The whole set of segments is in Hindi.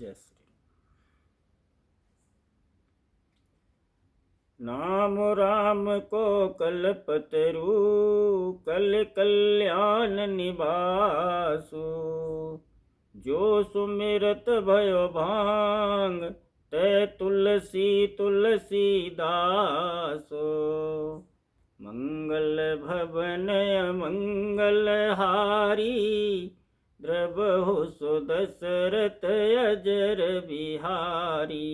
जय श्री नाम राम को कल्पतरु कल कल्याण निवासु जो सुमिरत भयो भांग तै तुलसी तुलसीदासो मंगल भवन मंगल हारी द्रवहु सो दशरथ अजर बिहारी।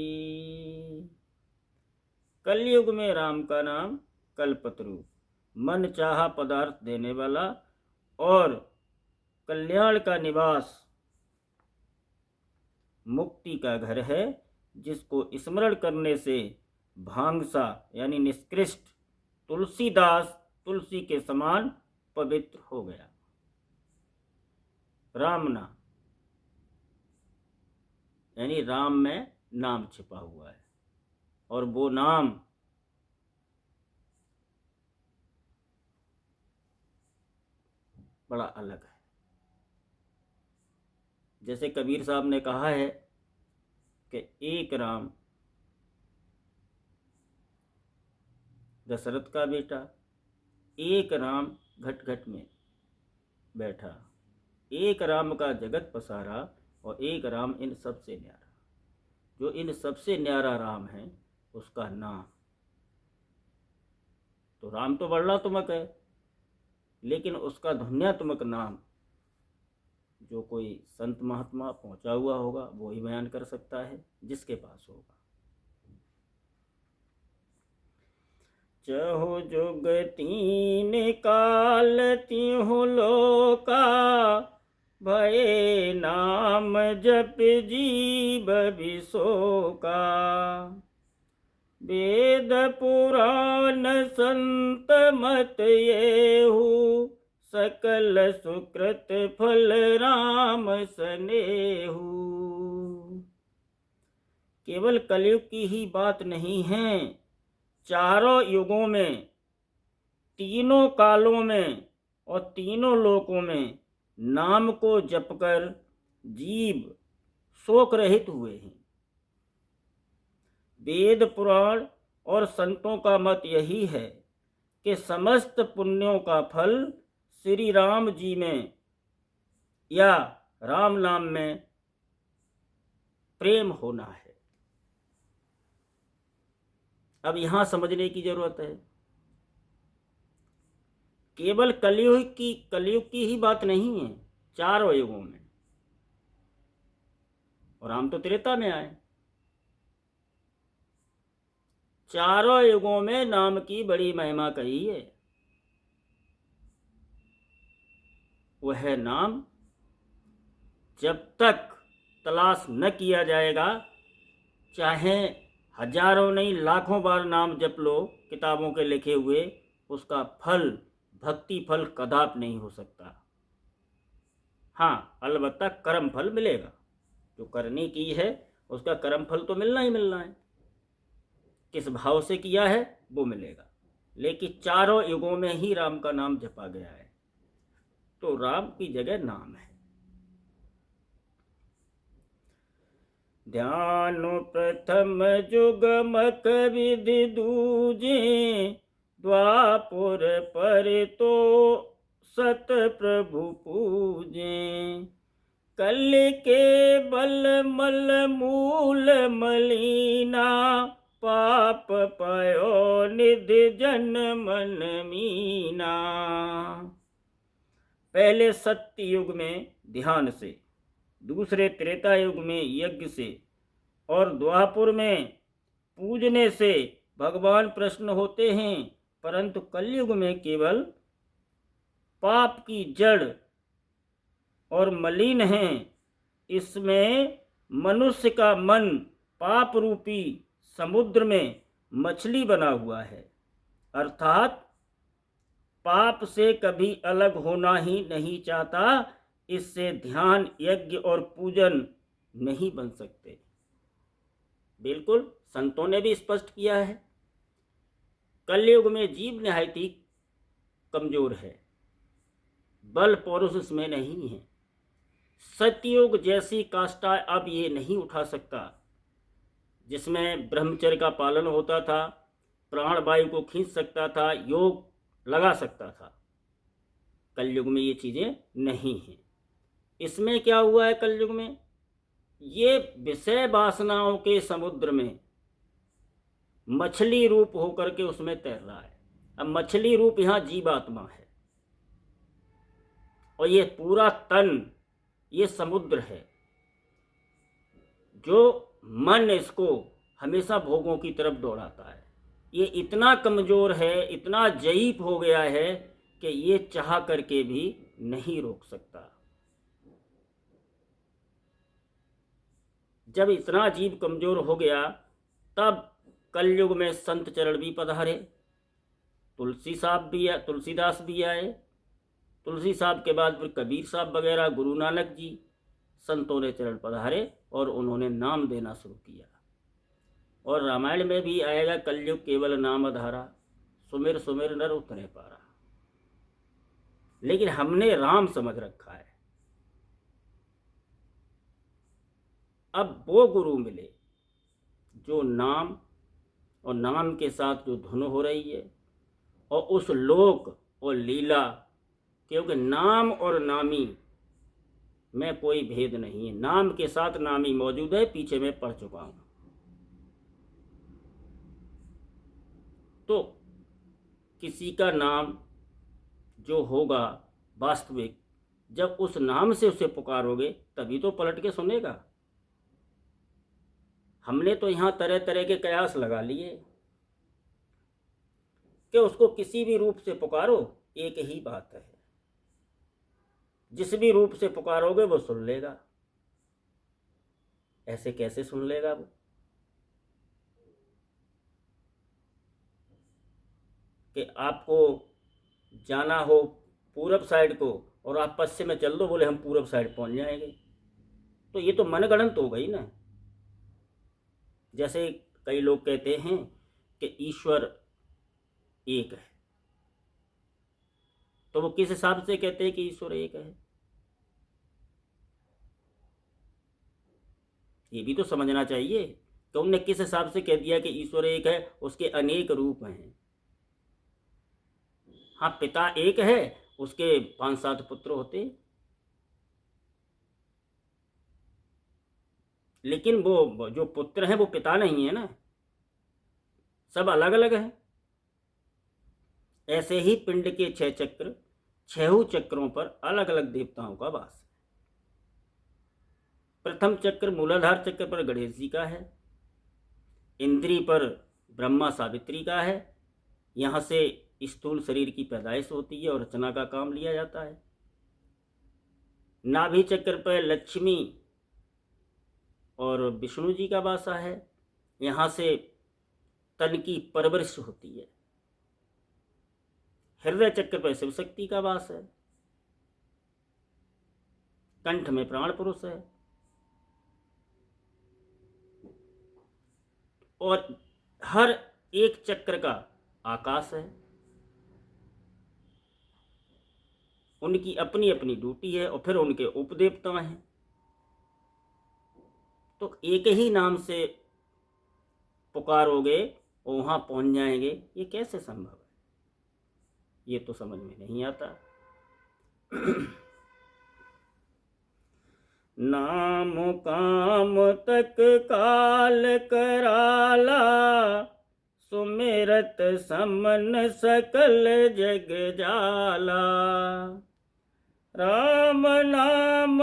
कलयुग में राम का नाम कल्पतरु, मन चाहा पदार्थ देने वाला और कल्याण का निवास, मुक्ति का घर है, जिसको स्मरण करने से भांगसा यानी निष्कृष्ट तुलसीदास तुलसी के समान पवित्र हो गया। राम नाम यानी राम में नाम छिपा हुआ है और वो नाम बड़ा अलग है। जैसे कबीर साहब ने कहा है कि एक राम दशरथ का बेटा, एक राम घट घट में बैठा, एक राम का जगत पसारा और एक राम इन सबसे न्यारा। जो इन सबसे न्यारा राम है उसका नाम, तो राम तो वर्णात्मक है, लेकिन उसका ध्वन्यात्मक नाम जो कोई संत महात्मा पहुंचा हुआ होगा वो ही बयान कर सकता है, जिसके पास होगा। चहु जुग तीन काल तिहु लोका भये नाम जप जीव विशोका। वेद पुराण संत मत येहु सकल सुकृत फल राम सनेहु। केवल कलयुग की ही बात नहीं है, चारों युगों में, तीनों कालों में और तीनों लोकों में नाम को जपकर जीव शोक रहित हुए हैं। वेद पुराण और संतों का मत यही है कि समस्त पुण्यों का फल श्री राम जी में या राम नाम में प्रेम होना है। अब यहां समझने की जरूरत है, केवल कलयुग की ही बात नहीं है, चारों युगों में। और राम तो त्रेता में आए। चारों युगों में नाम की बड़ी महिमा कही है। वह नाम जब तक तलाश न किया जाएगा, चाहे हजारों नहीं लाखों बार नाम जप लो किताबों के लिखे हुए, उसका फल, भक्ति फल कदाप नहीं हो सकता। हाँ, अलबत्ता कर्म फल मिलेगा। जो करने की है उसका कर्म फल तो मिलना ही मिलना है, किस भाव से किया है वो मिलेगा। लेकिन चारों युगों में ही राम का नाम जपा गया है, तो राम की जगह नाम है। ध्यान प्रथम जुगमक विधि दूजे, द्वापुर पर तो सत प्रभु पूजे। कल के बल मल मूल मलीना, पाप पयो निधि जन मन मीना। पहले सत्य युग में ध्यान से, दूसरे त्रेता युग में यज्ञ से और द्वापुर में पूजने से भगवान प्रसन्न होते हैं, परंतु कलयुग में केवल पाप की जड़ और मलिन है। इसमें मनुष्य का मन पाप रूपी समुद्र में मछली बना हुआ है, अर्थात पाप से कभी अलग होना ही नहीं चाहता। इससे ध्यान, यज्ञ और पूजन नहीं बन सकते। बिल्कुल संतों ने भी स्पष्ट किया है, कलयुग में जीव निहायत ही कमजोर है, बल पौरुष इसमें नहीं है। सतयुग जैसी काष्ठा अब ये नहीं उठा सकता, जिसमें ब्रह्मचर्य का पालन होता था, प्राण वायु को खींच सकता था, योग लगा सकता था। कलयुग में ये चीज़ें नहीं हैं। इसमें क्या हुआ है कलयुग में? ये विषय वासनाओं के समुद्र में मछली रूप होकर के उसमें तैर रहा है। अब मछली रूप यहाँ जीवात्मा है और ये पूरा तन ये समुद्र है, जो मन इसको हमेशा भोगों की तरफ दौड़ाता है। ये इतना कमज़ोर है, इतना ज़ईफ हो गया है कि ये चाह करके भी नहीं रोक सकता। जब इतना जीव कमज़ोर हो गया, तब कलयुग में संत चरण भी पधारे, तुलसीदास भी आए, तुलसी साहब के बाद फिर कबीर साहब वगैरह, गुरु नानक जी, संतों ने चरण पधारे और उन्होंने नाम देना शुरू किया। और रामायण में भी आएगा, कलयुग केवल नाम आधारा, सुमिर सुमिर नर उतरे पारा। लेकिन हमने राम समझ रखा है। अब वो गुरु मिले जो नाम और नाम के साथ जो धुन हो रही है, और उस लोक और लीला, क्योंकि नाम और नामी में कोई भेद नहीं है। नाम के साथ नामी मौजूद है, पीछे मैं पढ़ चुका हूं। तो किसी का नाम जो होगा वास्तविक, जब उस नाम से उसे पुकारोगे तभी तो पलट के सुनेगा। हमने तो यहाँ तरह तरह के कयास लगा लिए कि उसको किसी भी रूप से पुकारो, एक ही बात है, जिस भी रूप से पुकारोगे वो सुन लेगा। ऐसे कैसे सुन लेगा वो? कि आपको जाना हो पूरब साइड को और आप पश्चिम में चल दो, बोले हम पूरब साइड पहुंच जाएंगे, तो ये तो मनगढ़ंत हो गई ना। जैसे कई लोग कहते हैं कि ईश्वर एक है, तो वो किस हिसाब से कहते हैं कि ईश्वर एक है? ये भी तो समझना चाहिए कि उनने किस हिसाब से कह दिया कि ईश्वर एक है, उसके अनेक रूप हैं। हाँ, पिता एक है, उसके 5-7 पुत्र होते, लेकिन वो जो पुत्र हैं वो पिता नहीं है ना, सब अलग अलग हैं। ऐसे ही पिंड के 6 चक्र, 6 चक्रों पर अलग अलग देवताओं का वास है। प्रथम चक्र मूलाधार चक्र पर गणेश जी का है, इंद्री पर ब्रह्मा सावित्री का है। यहाँ से स्थूल शरीर की पैदाइश होती है और रचना का काम लिया जाता है। नाभि चक्र पर लक्ष्मी और विष्णु जी का वासा है, यहाँ से तन की परवरिश होती है। हृदय चक्र पर शिव शक्ति का वास है, कंठ में प्राण पुरुष है, और हर एक चक्र का आकाश है। उनकी अपनी अपनी ड्यूटी है और फिर उनके उपदेवता हैं। तो एक ही नाम से पुकारोगे और वहाँ पहुँच जाएंगे, ये कैसे संभव है? ये तो समझ में नहीं आता। नाम काम तक काल कराला, सुमिरत समन सकल जग जाला। राम नाम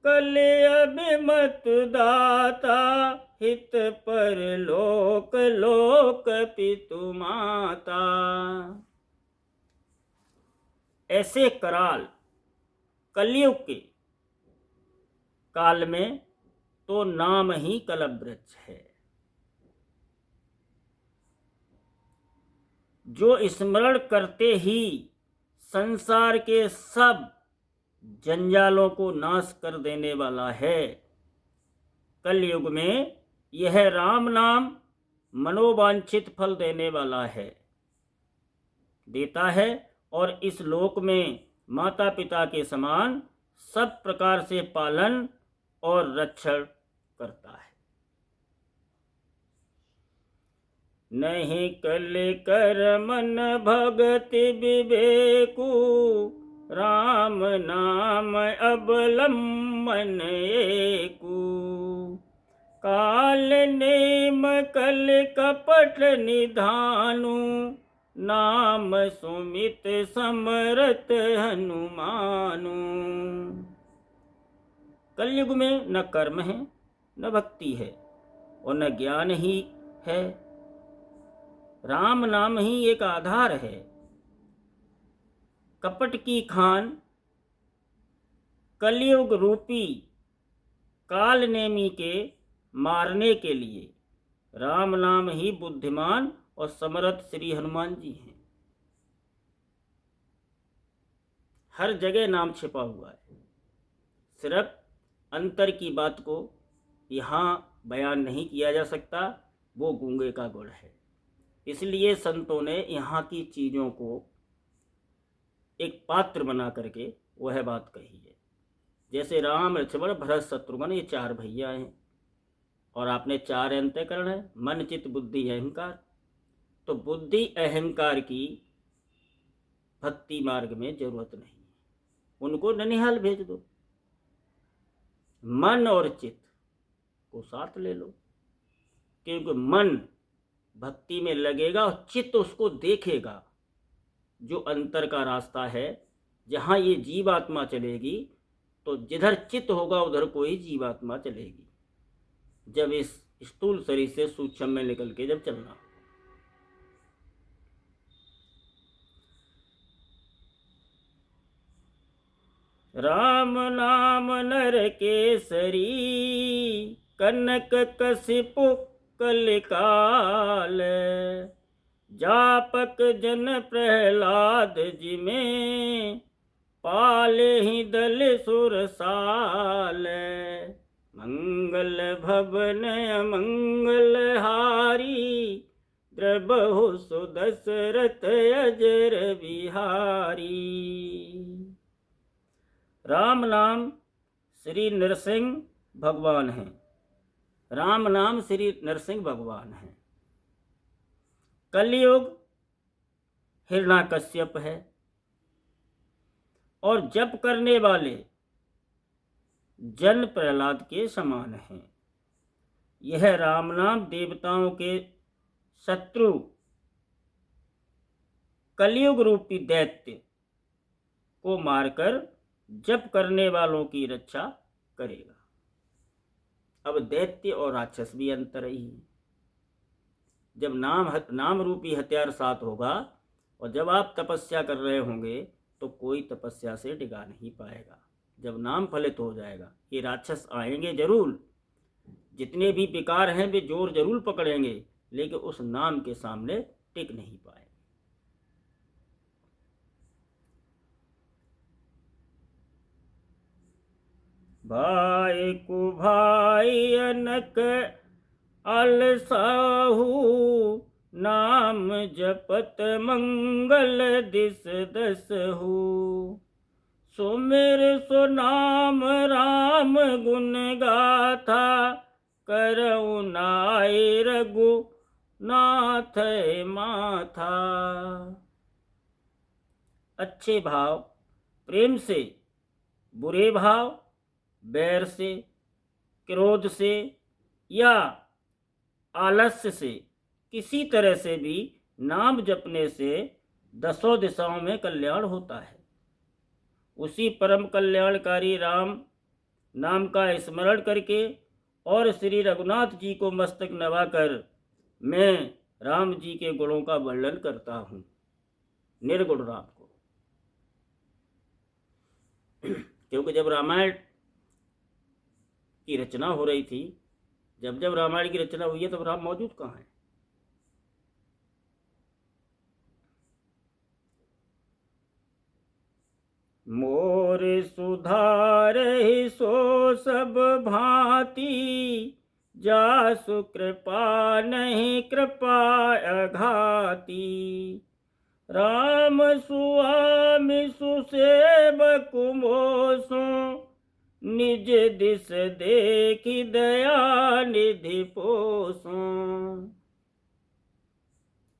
कल अभिमत दाता, हित पर लोक लोक पितु माता। ऐसे कराल कलयुग के काल में तो नाम ही कलवृक्ष है, जो स्मरण करते ही संसार के सब जंजालों को नाश कर देने वाला है। कलयुग में यह राम नाम मनोवांछित फल देने वाला है, देता है, और इस लोक में माता पिता के समान सब प्रकार से पालन और रक्षण करता है। नहीं कल कर मन भगति विवेकु, राम नाम अवलंबन एकु। काल नेम कल कपट निधानु, नाम सुमित समरथ हनुमानु। कलयुग में न कर्म है, न भक्ति है और न ज्ञान ही है। राम नाम ही एक आधार है। कपट की खान कलयुग रूपी काल नेमी के मारने के लिए राम नाम ही बुद्धिमान और समर्थ श्री हनुमान जी हैं। हर जगह नाम छिपा हुआ है, सिर्फ अंतर की बात को यहाँ बयान नहीं किया जा सकता, वो गूंगे का गुण है। इसलिए संतों ने यहाँ की चीज़ों को एक पात्र बना करके वह बात कही है। जैसे राम लक्ष्मण भरत शत्रुघ्न, ये चार भैया हैं और आपने चार अंतःकरण है, मन चित्त बुद्धि अहंकार। तो बुद्धि अहंकार की भक्ति मार्ग में जरूरत नहीं, उनको ननिहाल भेज दो। मन और चित्त को साथ ले लो, क्योंकि मन भक्ति में लगेगा और चित्त उसको देखेगा। जो अंतर का रास्ता है, जहाँ ये जीवात्मा चलेगी, तो जिधर चित्त होगा उधर कोई जीवात्मा चलेगी। जब इस स्थूल शरीर से सूक्ष्म में निकल के जब चलना। राम नाम नर केसरी, कनक कसिपु कलिकाल। जापक जन प्रहलाद जी में, पाले ही दल सुरसाल। मंगल भवन मंगल हारी, द्रबहु सुदशरथ अजर बिहारी। राम नाम श्री नरसिंह भगवान हैं। राम नाम श्री नरसिंह भगवान हैं। कलयुग हिरण्याकश्यप है और जप करने वाले जन प्रहलाद के समान हैं। यह राम नाम देवताओं के शत्रु कलयुग रूपी दैत्य को मारकर जप करने वालों की रक्षा करेगा। अब दैत्य और राक्षस भी अंतर ही है। जब नाम रूपी हथियार साथ होगा और जब आप तपस्या कर रहे होंगे तो कोई तपस्या से डिगा नहीं पाएगा। जब नाम फलित हो जाएगा, ये राक्षस आएंगे जरूर, जितने भी विकार हैं वे जोर जरूर पकड़ेंगे, लेकिन उस नाम के सामने टिक नहीं पाएंगे। भाई को भाई अनक अलसाहू, नाम जपत मंगल दिस दसहु। सुमिर सो नाम राम गुण गाथा, करऊ नाय रघु नाथ माथा। अच्छे भाव प्रेम से, बुरे भाव बैर से, क्रोध से या आलस्य से, किसी तरह से भी नाम जपने से दसों दिशाओं में कल्याण होता है। उसी परम कल्याणकारी राम नाम का स्मरण करके और श्री रघुनाथ जी को मस्तक नवाकर मैं राम जी के गुणों का वर्णन करता हूँ, निर्गुण राम को। क्योंकि जब रामायण की रचना हो रही थी, जब रामायण की रचना हुई है तब राम मौजूद कहाँ है? मोर सुधार सो सब भांति, जासु कृपा नहीं कृपा अघाती। राम सुआमि सुसेवक मोसु, निज दिस देखि दया निधि पोसु।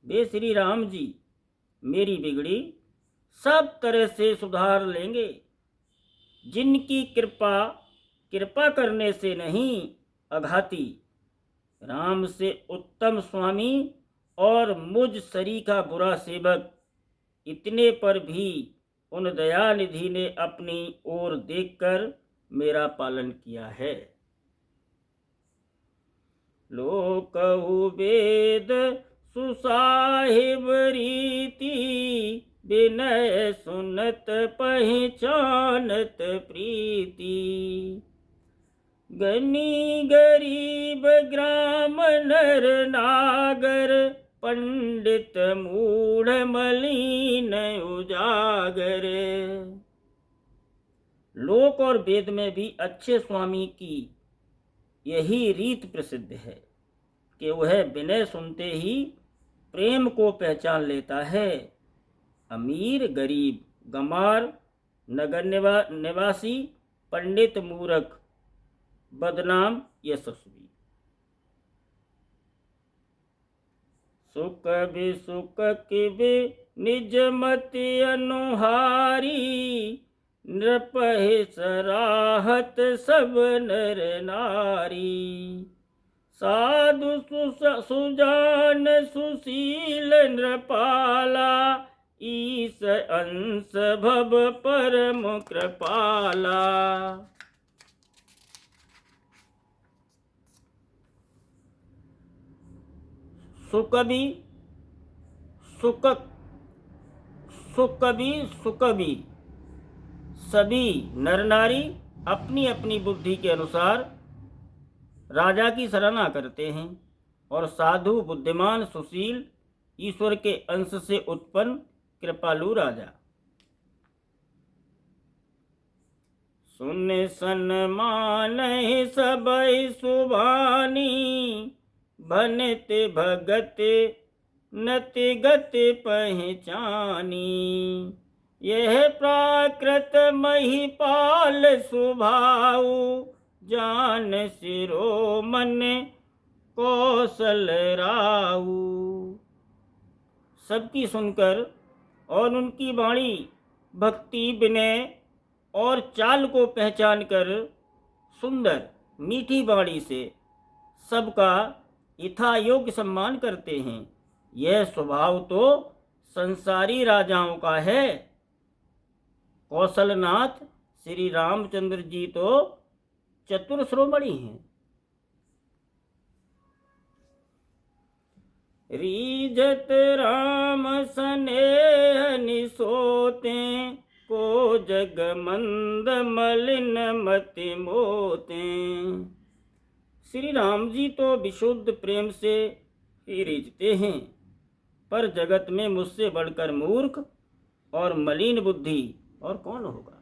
वे श्री राम जी मेरी बिगड़ी सब तरह से सुधार लेंगे, जिनकी कृपा करने से नहीं अघाती। राम से उत्तम स्वामी और मुझ सरीखा बुरा सेवक, इतने पर भी उन दयानिधि ने अपनी ओर देखकर मेरा पालन किया है। लोकहु वेद सुसाहिब रीति, विनय सुनत पहचानत प्रीति। गनी गरीब ग्राम नर नागर, पंडित मूढ़ मलिन उजागर। लोक और वेद में भी अच्छे स्वामी की यही रीत प्रसिद्ध है कि वह विनय सुनते ही प्रेम को पहचान लेता है। अमीर गरीब, गंवार नगर निवासी, पंडित मूर्ख, बदनाम यशस्वी। सुख भी सुख किबि निज मति अनुहारी, नृपहि सराहत सब नर नारी। साधु सुजान सुशील नृपाला, ईश अंश भव परम कृपाला। सुकवि सुकवि सभी नर नारी अपनी अपनी बुद्धि के अनुसार राजा की सराहना करते हैं, और साधु, बुद्धिमान, सुशील, ईश्वर के अंश से उत्पन्न कृपालु राजा। सुन सन्मान सबई सुभानी, भनत भगत नति गति पहचानी। यह प्राकृत महिपाल स्वभाव, जान सिरो मन कौशल राऊ। सबकी सुनकर और उनकी वाणी, भक्ति, विनय और चाल को पहचान कर सुंदर मीठी वाणी से सबका यथा योग्य सम्मान करते हैं। यह स्वभाव तो संसारी राजाओं का है। कौशलनाथ श्री रामचंद्र जी तो चतुर श्रोमणी हैं। रीझत राम स्नेह निसोते, को जग मंद मलिन मति मोते। श्री राम जी तो विशुद्ध प्रेम से ही रीझते हैं, पर जगत में मुझसे बढ़कर मूर्ख और मलिन बुद्धि और कौन होगा।